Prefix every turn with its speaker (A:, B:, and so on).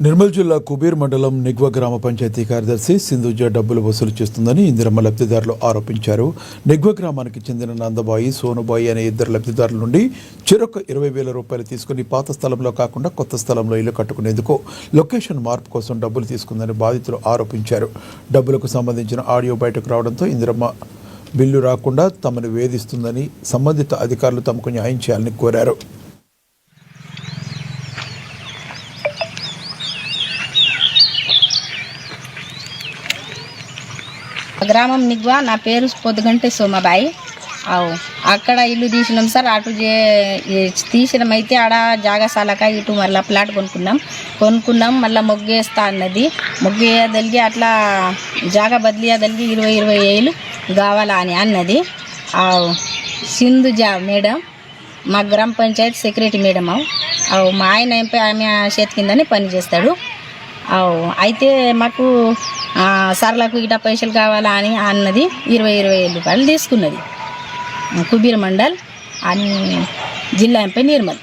A: నిర్మల్ జిల్లా కుబీర్ మండలం నిగ్వ గ్రామ పంచాయతీ కార్యదర్శి సింధుజ డబ్బులు వసూలు చేస్తుందని ఇందిరమ్మ లబ్ధిదారులు ఆరోపించారు. నిగ్వ గ్రామానికి చెందిన నందబాయి, సోనుబాయి అనే ఇద్దరు లబ్ధిదారుల నుండి చెరొక 20,000 రూపాయలు తీసుకుని పాత స్థలంలో కాకుండా కొత్త స్థలంలో ఇల్లు కట్టుకునేందుకు లొకేషన్ మార్పు కోసం డబ్బులు తీసుకుందని బాధితులు ఆరోపించారు. డబ్బులకు సంబంధించిన ఆడియో బయటకు రావడంతో ఇందిరమ్మ బిల్లు రాకుండా తమను వేధిస్తుందని సంబంధిత అధికారులు తమకు న్యాయం చేయాలని కోరారు.
B: గ్రామం నిగ్వా. నా పేరు పొద్దుగంటే సోమబాయి. అక్కడ ఇల్లు తీసినాం సార్. అటు తీసినమైతే ఆడ జాగా సాలక ఇటు మళ్ళీ ప్లాట్ కొనుక్కున్నాం. మళ్ళీ మొగ్గేస్తా అన్నది. మొగ్గేయదలిగి అట్లా జాగా బదిలీయదలిగి 20,000 కావాలా అని అన్నది. సింధుజ మేడం, మా గ్రామ పంచాయతీ సెక్రటరీ మేడం. మా ఆయన ఆమె చేతి కిందని పని చేస్తాడు. అయితే మాకు సర్లకు ఇట పైసలు కావాలా అని అన్నది. 20,000 రూపాయలు తీసుకున్నది. కుబీర్ మండల్ అని జిల్లా ఎంపీ నిర్మల్.